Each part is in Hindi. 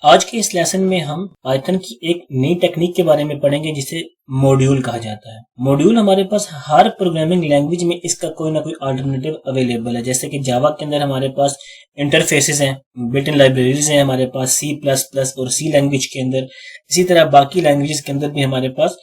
आज के इस लेसन में हम पाइथन की एक नई टेक्निक के बारे में पढ़ेंगे जिसे मॉड्यूल कहा जाता है। मॉड्यूल हमारे पास हर प्रोग्रामिंग लैंग्वेज में इसका कोई ना कोई अल्टरनेटिव अवेलेबल है। जैसे कि जावा के अंदर हमारे पास इंटरफेसेस हैं, बिल्ट इन लाइब्रेरीज हैं हमारे पास सी प्लस प्लस और सी लैंग्वेज के अंदर। इसी तरह बाकी लैंग्वेजेस के अंदर भी हमारे पास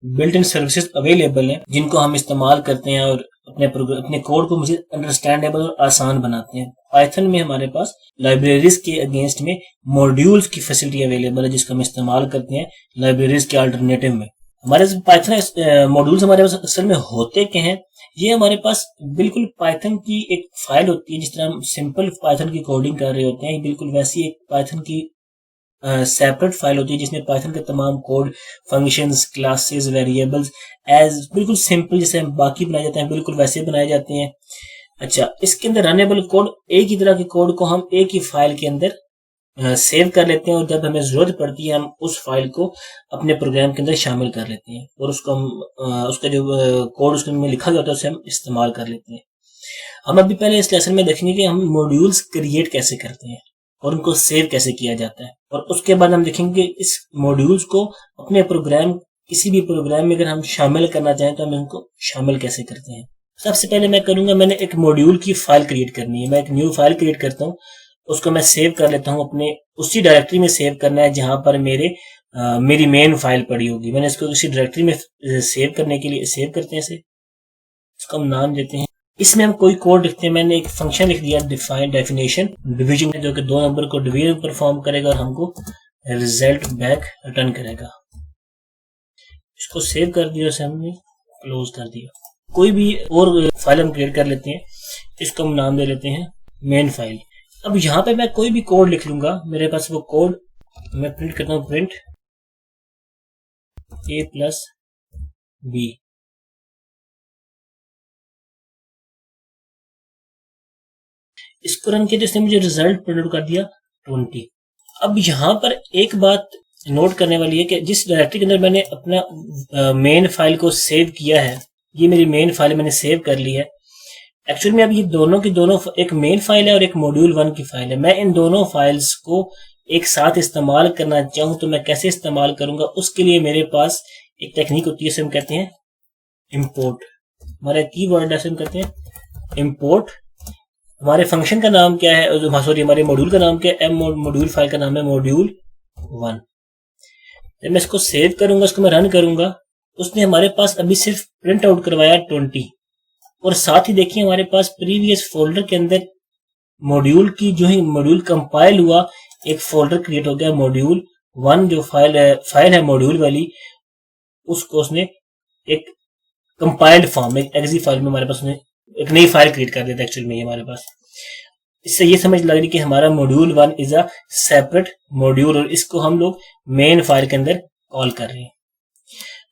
बिल्ट इन सर्विसेज अवेलेबल हैं जिनको हम इस्तेमाल करते हैं और अपने कोड को मुझे अंडरस्टैंडेबल और आसान बनाते हैं। पाइथन में हमारे पास लाइब्रेरीज के अगेंस्ट में मॉड्यूल्स की फैसिलिटी अवेलेबल है जिसको हम इस्तेमाल करते हैं लाइब्रेरीज के अल्टरनेटिव में। हमारे पाइथन मॉड्यूल्स हमारे पास असल में होते क्या हैं, ये हमारे पास बिल्कुल पाइथन की एक फाइल होती है। जिस तरह हम सिंपल पाइथन की कोडिंग कर रहे होते हैं, बिल्कुल वैसी एक पाइथन की सेपरेट फाइल होती है जिसमें पाइथन के तमाम code, functions, classes, variables as बिल्कुल सिंपल जैसे हम बाकी बनाए जाते हैं बिल्कुल वैसे बनाए जाते हैं। अच्छा, इसके अंदर रनेबल कोड, एक ही तरह के कोड को हम एक ही फाइल के अंदर सेव कर लेते हैं और जब हमें जरूरत पड़ती है हम उस फाइल को अपने प्रोग्राम के अंदर शामिल कर लेते हैं और उसको हम उसका जो कोड उसमें लिखा गया होता है उसे हम इस्तेमाल कर लेते हैं। हम अभी पहले इस लेसन में देखेंगे कि हम मॉड्यूल्स क्रिएट कैसे करते हैं और उनको सेव कैसे किया जाता है, और उसके बाद हम देखेंगे इस मॉड्यूल्स को अपने प्रोग्राम, किसी भी प्रोग्राम में अगर हम शामिल करना चाहें तो हम इनको शामिल कैसे करते हैं। सबसे पहले मैं करूंगा, मैंने एक मॉड्यूल की फाइल क्रिएट करनी है। मैं एक न्यू फाइल क्रिएट करता हूँ, उसको मैं सेव कर लेता हूँ, अपने उसी डायरेक्टरी में सेव करना है जहां पर मेरी मेन फाइल पड़ी होगी। मैंने इसको उसी डायरेक्टरी में सेव करने के लिए सेव करते हैं इसे, इसको हम नाम देते हैं। इसमें हम कोई कोड लिखते हैं। मैंने एक फंक्शन लिख दिया डेफिनेशन डिवीजन, जो कि 2 नंबर को डिवीजन परफॉर्म करेगा और हमको रिजल्ट बैक रिटर्न करेगा। इसको सेव कर दिया, उसे हमने क्लोज कर दिया। कोई भी और फाइल हम क्रिएट कर लेते हैं, इसको हम नाम दे लेते हैं मेन फाइल। अब यहाँ पे मैं कोई भी कोड लिख लूंगा, मेरे पास वो कोड मैं प्रिंट करता हूँ, प्रिंट a+b। इसको रन किया तो इसने मुझे रिजल्ट प्रिंट कर दिया 20। अब यहाँ पर एक बात नोट करने वाली है कि जिस डायरेक्टरी के अंदर मैंने अपना मेन फाइल को सेव किया है, ये मेरी मेन फाइल मैंने सेव कर ली है। एक्चुअली में अब ये दोनों की दोनों एक मेन फाइल है और एक मॉड्यूल 1 की फाइल है। मैं इन दोनों फाइल्स को एक साथ इस्तेमाल करना चाहूँ तो मैं कैसे इस्तेमाल करूंगा, उसके लिए मेरे पास एक टेक्निक होती है, इसे हम कहते हैं इम्पोर्ट। हमारा कीवर्ड है, हम कहते हैं इम्पोर्ट। हमारे फंक्शन का नाम क्या है, सॉरी हमारे मॉड्यूल का नाम क्या है, मॉड्यूल फाइल का नाम है मॉड्यूल 1। जब मैं इसको सेव करूंगा, इसको मैं रन करूंगा, उसने हमारे पास अभी सिर्फ प्रिंट आउट करवाया 20। और साथ ही देखिए हमारे पास प्रीवियस फोल्डर के अंदर मॉड्यूल की जो ही मॉड्यूल कंपाइल हुआ, एक फोल्डर क्रिएट हो गया मॉड्यूल 1, जो फाइल है मॉड्यूल वाली, उसको उसने एक कंपाइल्ड फॉर्म, एक एक्जी फाइल में हमारे पास एक नई फाइल क्रिएट कर देता है। एक्चुअली में हमारे पास इससे ये समझ लग रही कि हमारा module 1 is a separate module और इसको हम लोग मेन फाइल के अंदर कॉल कर रहे हैं।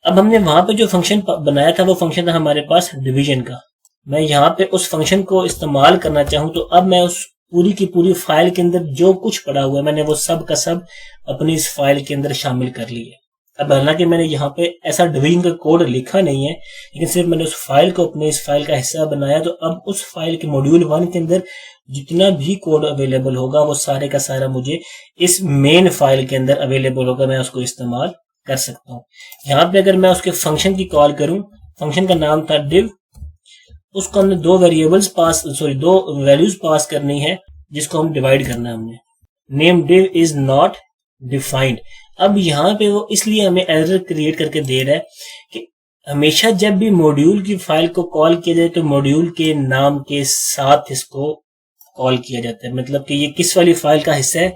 अब हमने वहां पे जो फंक्शन बनाया था वो फंक्शन था हमारे पास डिवीजन का। मैं यहाँ पे उस फंक्शन को इस्तेमाल करना चाहूँ तो अब मैं उस पूरी की पूरी फाइल के अंदर जो कुछ पड़ा हुआ है मैंने वो सब का सब अपनी इस फाइल के अंदर शामिल कर लिया। अब हालांकि मैंने यहाँ पे ऐसा डिवीजन का कोड लिखा नहीं है, लेकिन सिर्फ मैंने उस फाइल को अपने इस फाइल का हिस्सा बनाया। तो अब उस फाइल के मॉड्यूल 1 के अंदर जितना भी कोड अवेलेबल होगा वो सारे का सारा मुझे इस मेन फाइल के अंदर अवेलेबल होगा, मैं उसको इस्तेमाल कर सकता हूँ। यहाँ पे अगर मैं उसके फंक्शन की कॉल करूँ, फंक्शन का नाम था div, उसको हमने 2 वैल्यूज पास करनी है जिसको हम डिवाइड करना है हमने। Name div is not defined. अब यहाँ पे वो इसलिए हमें एरर क्रिएट करके दे रहा है कि हमेशा जब भी मॉड्यूल की फाइल को कॉल किया जाए तो मॉड्यूल के नाम के साथ इसको कॉल किया जाता है। मतलब कि ये किस वाली फाइल का हिस्सा है,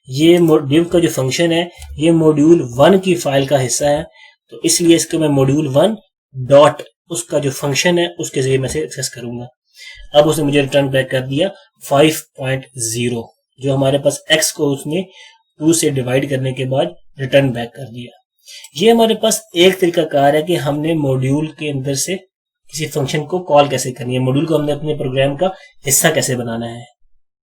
ये div का जो फंक्शन है ये मॉड्यूल 1 की फाइल का हिस्सा है, तो इसलिए इसको मैं मॉड्यूल 1 डॉट उसका जो फंक्शन है उसके जरिए मैं से एक्सेस करूंगा। अब उसने मुझे रिटर्न बैक कर दिया 5.0, जो हमारे पास x को उसने 2 से डिवाइड करने के बाद रिटर्न बैक कर दिया। ये हमारे पास एक तरीका कार है कि हमने मॉड्यूल के अंदर से किसी फंक्शन को कॉल कैसे करनी है, मॉड्यूल को हमने अपने प्रोग्राम का हिस्सा कैसे बनाना है।